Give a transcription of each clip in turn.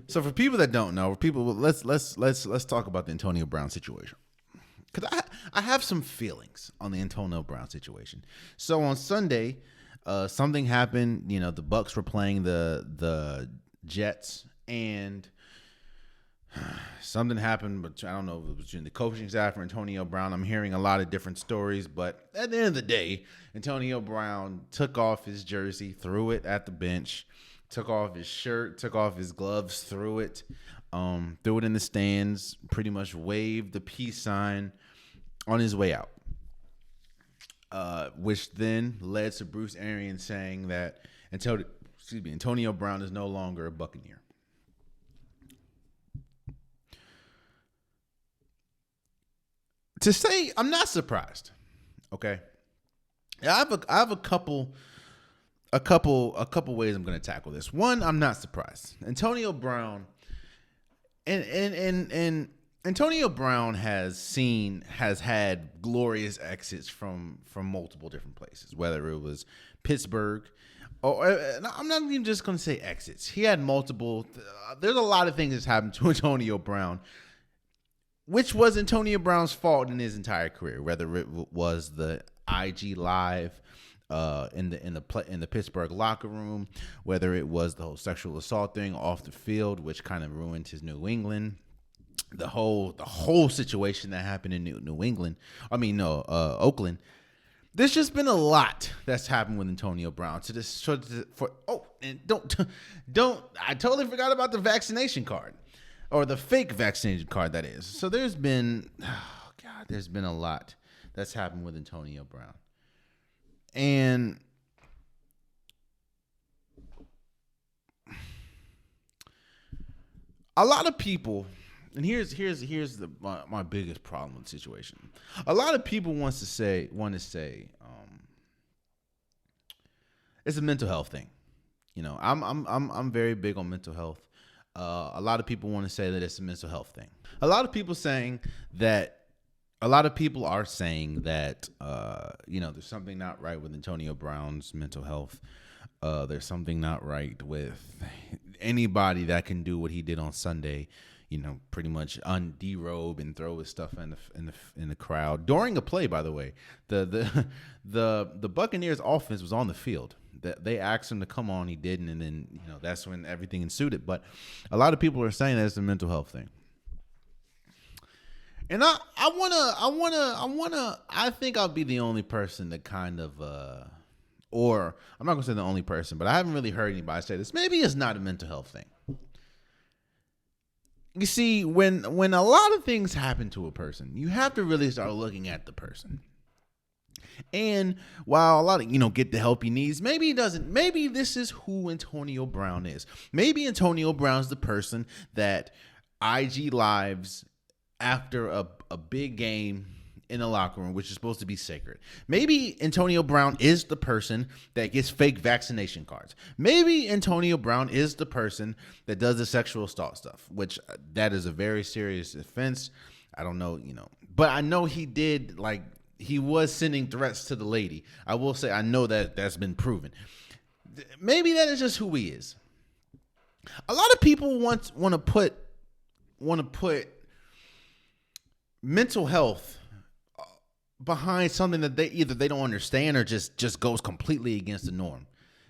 So for people that don't know, let's talk about the Antonio Brown situation. Because I have some feelings on the Antonio Brown situation. So on Sunday, something happened. You know, the Bucks were playing the Jets, and something happened. But I don't know if it was between the coaching staff or Antonio Brown. I'm hearing a lot of different stories, but at the end of the day, Antonio Brown took off his jersey, threw it at the bench, took off his shirt, took off his gloves, threw it in the stands, pretty much waved the peace sign on his way out, which then led to Bruce Arians saying that Antonio Brown is no longer a Buccaneer. To say I'm not surprised, okay? I have a couple ways I'm going to tackle this. One, I'm not surprised. Antonio Brown and Antonio Brown has had glorious exits from multiple different places, whether it was Pittsburgh, or I'm not even just going to say exits. He had multiple. There's a lot of things that's happened to Antonio Brown, which was Antonio Brown's fault in his entire career, whether it was the IG Live in the Pittsburgh locker room, whether it was the whole sexual assault thing off the field, which kind of ruined his New England, the whole situation that happened in Oakland. There's just been a lot that's happened with Antonio Brown. And don't I totally forgot about the vaccination card, or the fake vaccination card, that is. So there's been a lot that's happened with Antonio Brown. And a lot of people, and here's my biggest problem with the situation. A lot of people want to say it's a mental health thing. You know, I'm very big on mental health. A lot of people want to say that it's a mental health thing. A lot of people are saying that there's something not right with Antonio Brown's mental health. There's something not right with anybody that can do what he did on Sunday. You know, pretty much derobe and throw his stuff in the crowd during a play. By the way, the Buccaneers offense was on the field. They asked him to come on, he didn't, and then that's when everything ensued. But a lot of people are saying that it's a mental health thing. And I think I'll be the only person that kind of, or I'm not gonna say the only person, but I haven't really heard anybody say this. Maybe it's not a mental health thing. You see, when a lot of things happen to a person, you have to really start looking at the person. And while a lot of, get the help he needs, maybe he doesn't. Maybe this is who Antonio Brown is. Maybe Antonio Brown's the person that IG Lives after a big game in the locker room, which is supposed to be sacred. Maybe Antonio Brown is the person that gets fake vaccination cards. Maybe Antonio Brown is the person that does the sexual assault stuff, which that is a very serious offense. I don't know, but I know he did, he was sending threats to the lady. I will say, I know that's been proven. Maybe that is just who he is. A lot of people want to put mental health behind something that they don't understand, or just goes completely against the norm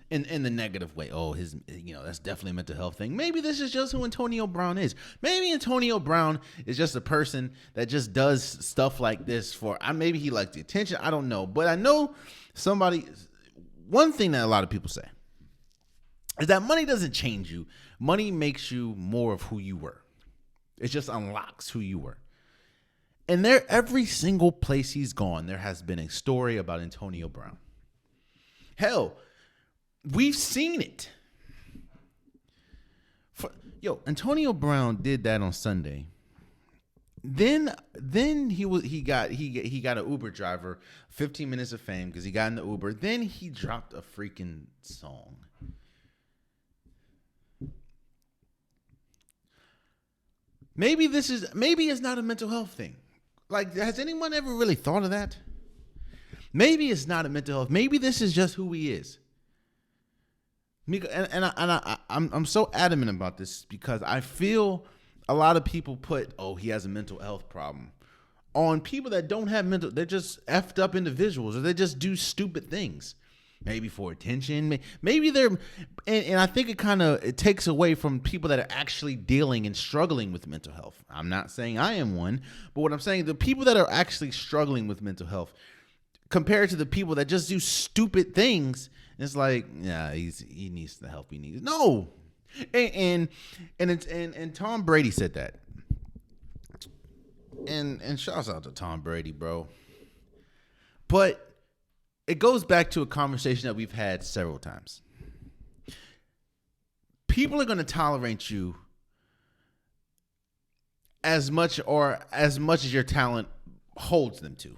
in the negative way. Oh, that's definitely a mental health thing. Maybe this is just who Antonio Brown is. Maybe Antonio Brown is just a person that just does stuff like this maybe he likes the attention. I don't know. But I know one thing that a lot of people say is that money doesn't change you. Money makes you more of who you were. It just unlocks who you were. And every single place he's gone, there has been a story about Antonio Brown. Hell, we've seen it. Antonio Brown did that on Sunday. Then he got an Uber driver 15 minutes of fame because he got in the Uber. Then he dropped a freaking song. Maybe it's not a mental health thing. Has anyone ever really thought of that? Maybe it's not a mental health. Maybe this is just who he is. I'm so adamant about this because I feel a lot of people put, oh, he has a mental health problem on people that don't have mental. They're just effed up individuals, or they just do stupid things, maybe for attention. Maybe they're, and I think it takes away from people that are actually dealing and struggling with mental health. I'm not saying I am one, but what I'm saying, the people that are actually struggling with mental health, compared to the people that just do stupid things, it's like, yeah, he needs the help he needs. No, and Tom Brady said that, and shouts out to Tom Brady, bro. But it goes back to a conversation that we've had several times. People are going to tolerate you as much as your talent holds them to.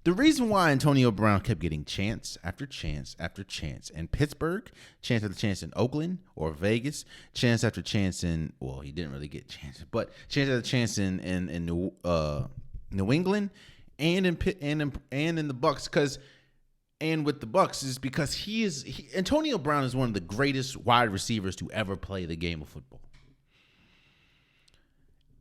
The reason why Antonio Brown kept getting chance after chance after chance in Pittsburgh, chance after chance in Oakland or Vegas, chance after chance in, well, he didn't really get chances, but chance after chance in New England and in the Bucks, and with the Bucks is because Antonio Brown is one of the greatest wide receivers to ever play the game of football.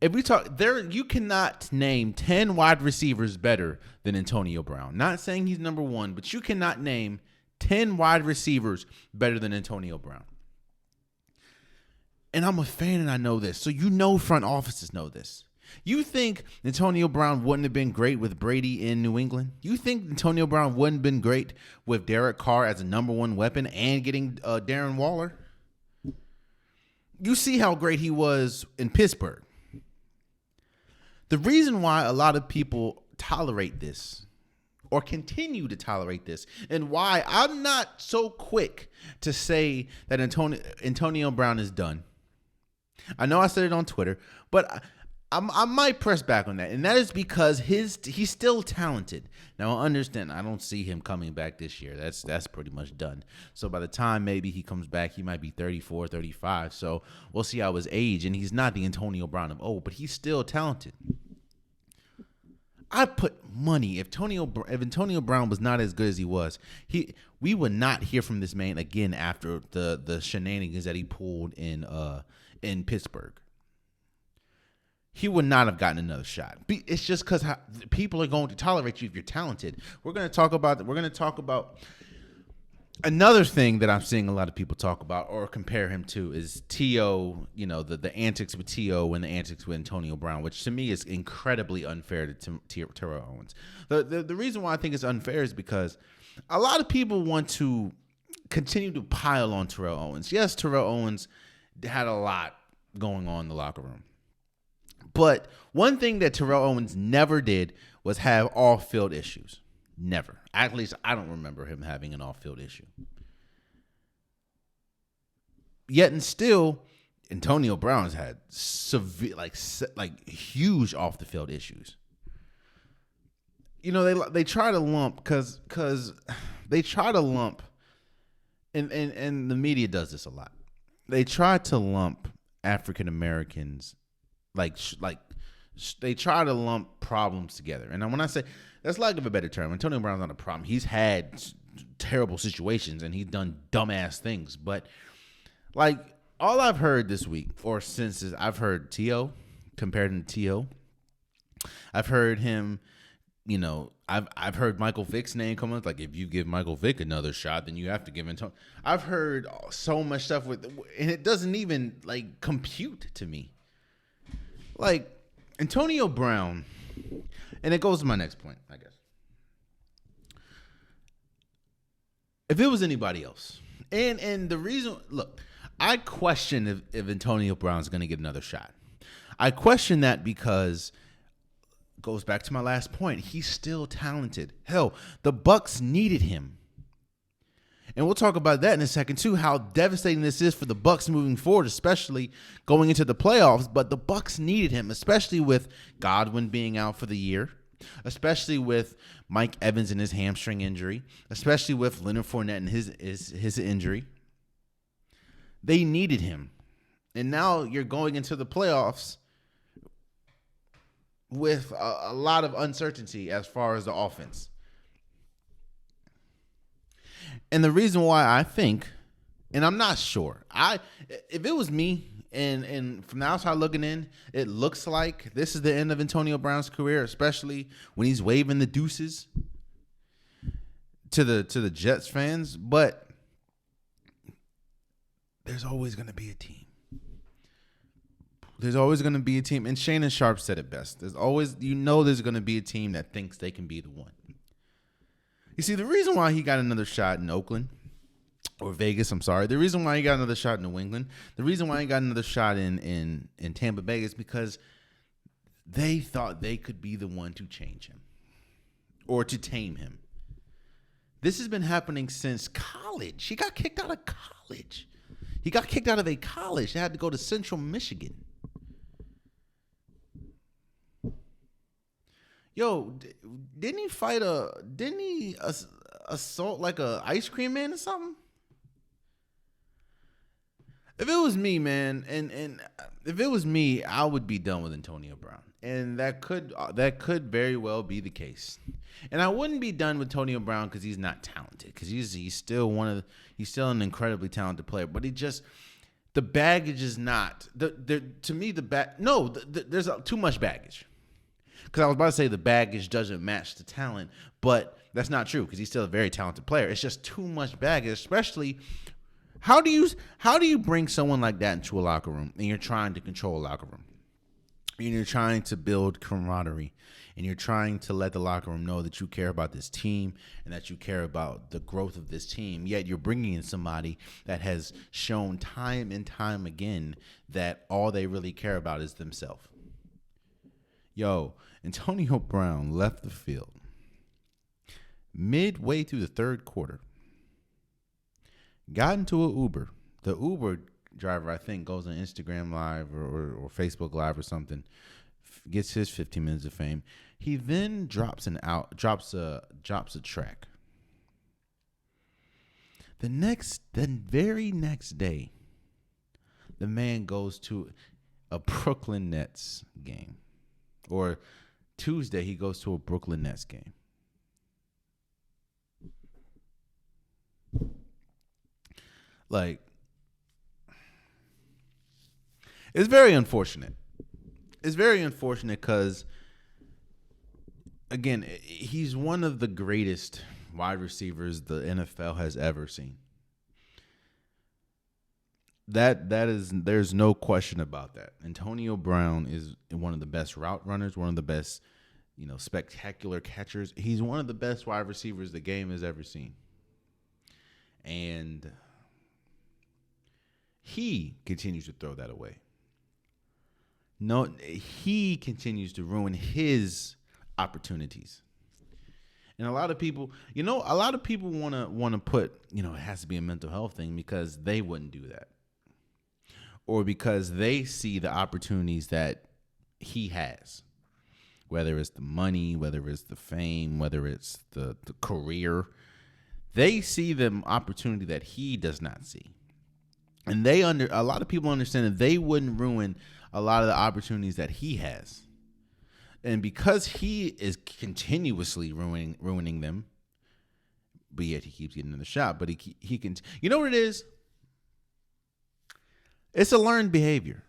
If we talk there, you cannot name 10 wide receivers better than Antonio Brown. Not saying he's number one, but you cannot name 10 wide receivers better than Antonio Brown. And I'm a fan and I know this. So front offices know this. You think Antonio Brown wouldn't have been great with Brady in New England? You think Antonio Brown wouldn't have been great with Derek Carr as a number one weapon and getting Darren Waller? You see how great he was in Pittsburgh. The reason why a lot of people tolerate this or continue to tolerate this, and why I'm not so quick to say that Antonio Brown is done. I know I said it on Twitter, but I might press back on that, and that is because he's still talented. Now, I understand, I don't see him coming back this year. That's pretty much done. So by the time maybe he comes back, he might be 34, 35. So we'll see how his age, and he's not the Antonio Brown of old, but he's still talented. I put money if Antonio Brown was not as good as he was, we would not hear from this man again after the shenanigans that he pulled in Pittsburgh. He would not have gotten another shot. It's just because people are going to tolerate you if you're talented. We're going to talk about another thing that I'm seeing a lot of people talk about or compare him to is T.O., the antics with T.O. and the antics with Antonio Brown, which to me is incredibly unfair to Terrell Owens. The reason why I think it's unfair is because a lot of people want to continue to pile on Terrell Owens. Yes, Terrell Owens had a lot going on in the locker room. But one thing that Terrell Owens never did was have off-field issues. Never. At least I don't remember him having an off-field issue. Yet and still, Antonio Brown's had severe, huge off-the-field issues. They try to lump because they try to lump, and the media does this a lot. They try to lump African Americans. They try to lump problems together. And when I say, that's lack of a better term, Antonio Brown's not a problem. He's had terrible situations and he's done dumbass things. But all I've heard this week or since is I've heard T.O. compared him to T.O. I've heard him, I've heard Michael Vick's name come up. Like, if you give Michael Vick another shot, then you have to give Antonio. I've heard so much stuff and it doesn't even compute to me. Antonio Brown, and it goes to my next point, I guess. If it was anybody else, and the reason, look, I question if Antonio Brown's going to get another shot. I question that because it goes back to my last point. He's still talented. Hell, the Bucks needed him. And we'll talk about that in a second too, how devastating this is for the Bucks moving forward, especially going into the playoffs. But the Bucks needed him, especially with Godwin being out for the year, especially with Mike Evans and his hamstring injury, especially with Leonard Fournette and his injury. They needed him. And now you're going into the playoffs with a lot of uncertainty as far as the offense. And the reason why I think And I'm not sure. If it was me and from the outside looking in, it looks like this is the end of Antonio Brown's career, especially when he's waving the deuces to the Jets fans. But there's always going to be a team. There's always going to be a team. And Shannon Sharp said it best. There's going to be a team that thinks they can be the one. You see, the reason why he got another shot in Oakland or Vegas, I'm sorry. The reason why he got another shot in New England, the reason why he got another shot in Tampa Bay is because they thought they could be the one to change him or to tame him. This has been happening since college. He got kicked out of college. He got kicked out of a college. They had to go to Central Michigan. Yo, didn't he assault like a ice cream man or something? If it was me, man, and if it was me, I would be done with Antonio Brown. And that could very well be the case. And I wouldn't be done with Antonio Brown because he's not talented. Because he's still an incredibly talented player. But the baggage is not to me there's too much baggage. Because I was about to say the baggage doesn't match the talent, but that's not true because he's still a very talented player. It's just too much baggage, especially how do you bring someone like that into a locker room and you're trying to control a locker room? And you're trying to build camaraderie and you're trying to let the locker room know that you care about this team and that you care about the growth of this team. Yet you're bringing in somebody that has shown time and time again that all they really care about is themselves. Yo, Antonio Brown left the field midway through the third quarter. Got into an Uber. The Uber driver, I think, goes on Instagram Live or Facebook Live or something. Gets his 15 minutes of fame. He then drops a track. The very next day, the man goes to a Brooklyn Nets game. Or Tuesday, he goes to a Brooklyn Nets game. Like, it's very unfortunate. It's very unfortunate because, again, he's one of the greatest wide receivers the NFL has ever seen. There's no question about that. Antonio Brown is one of the best route runners, one of the best, spectacular catchers. He's one of the best wide receivers the game has ever seen. And he continues to throw that away. No, he continues to ruin his opportunities. And a lot of people want to put, it has to be a mental health thing because they wouldn't do that. Or because they see the opportunities that he has, whether it's the money, whether it's the fame, whether it's the career. They see the opportunity that he does not see. And a lot of people understand that they wouldn't ruin a lot of the opportunities that he has. And because he is continuously ruining them, but yet he keeps getting in the shot. But he can. You know what it is? It's a learned behavior.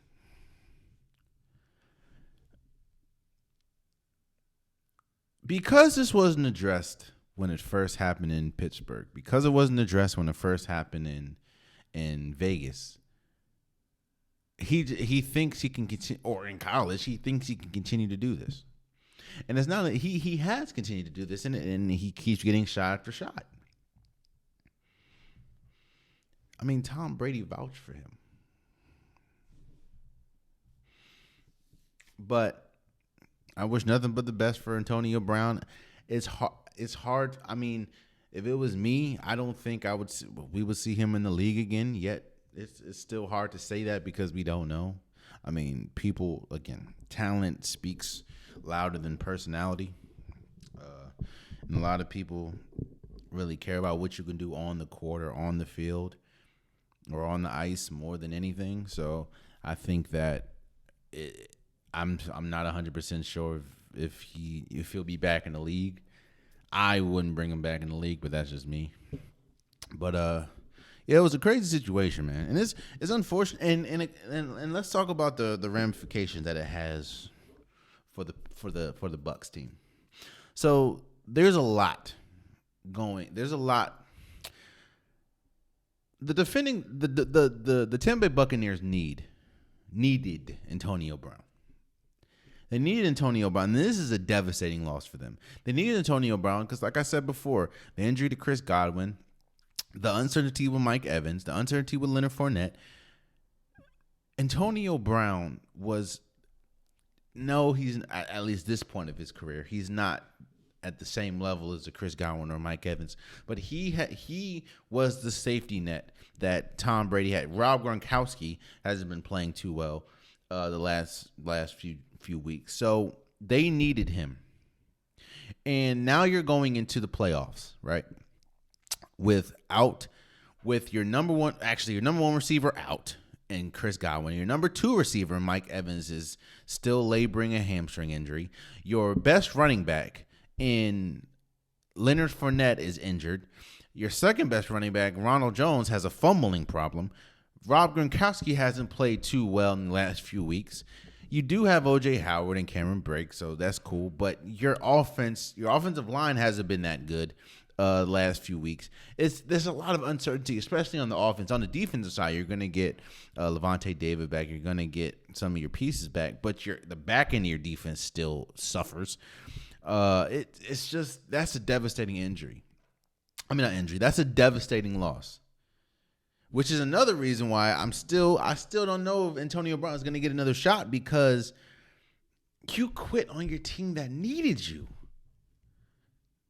Because this wasn't addressed when it first happened in Pittsburgh, because it wasn't addressed when it first happened in Vegas, he thinks he can continue, or in college, he thinks he can continue to do this. And it's not that he has continued to do this, and he keeps getting shot after shot. I mean, Tom Brady vouched for him. But I wish nothing but the best for Antonio Brown. It's hard. I mean, if it was me, I don't think we would see him in the league again. Yet it's still hard to say that because we don't know. I mean, people, again, talent speaks louder than personality. And a lot of people really care about what you can do on the court or on the field or on the ice more than anything. So I think that I'm not 100% sure if he'll be back in the league. I wouldn't bring him back in the league, but that's just me. But Yeah, it was a crazy situation, man, and it's unfortunate. And let's talk about the ramifications that it has for the Bucks team. So there's a lot going. There's a lot. The Tampa Bay Buccaneers needed Antonio Brown. They needed Antonio Brown. And this is a devastating loss for them. They needed Antonio Brown because, like I said before, the injury to Chris Godwin, the uncertainty with Mike Evans, the uncertainty with Leonard Fournette. Antonio Brown was, no, he's at least this point of his career, he's not at the same level as a Chris Godwin or Mike Evans, but he was the safety net that Tom Brady had. Rob Gronkowski hasn't been playing too well the last few weeks, so they needed him. And now you're going into the playoffs, right? With your number one receiver out and Chris Godwin, your number 2 receiver Mike Evans is still laboring a hamstring injury. Your best running back in Leonard Fournette is injured. Your second best running back, Ronald Jones, has a fumbling problem. Rob Gronkowski hasn't played too well in the last few weeks. You do have O.J. Howard and Cameron Brake, so that's cool. But your offensive line hasn't been that good the last few weeks. There's a lot of uncertainty, especially on the offense. On the defensive side, you're going to get Levante David back. You're going to get some of your pieces back, but the back end of your defense still suffers. It's just, that's a devastating injury. I mean, not injury. That's a devastating loss. Which is another reason why I still don't know if Antonio Brown is going to get another shot, because you quit on your team that needed you.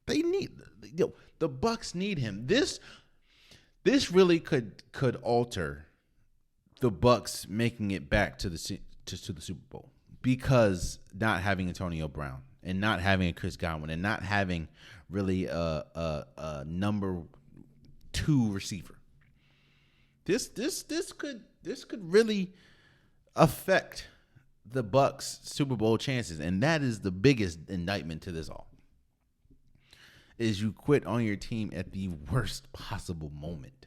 The Bucks need him. This really could alter the Bucks making it back to the Super Bowl, because not having Antonio Brown and not having a Chris Godwin and not having really a number 2 receiver. This could really affect the Bucks' Super Bowl chances, and that is the biggest indictment to this all. Is you quit on your team at the worst possible moment.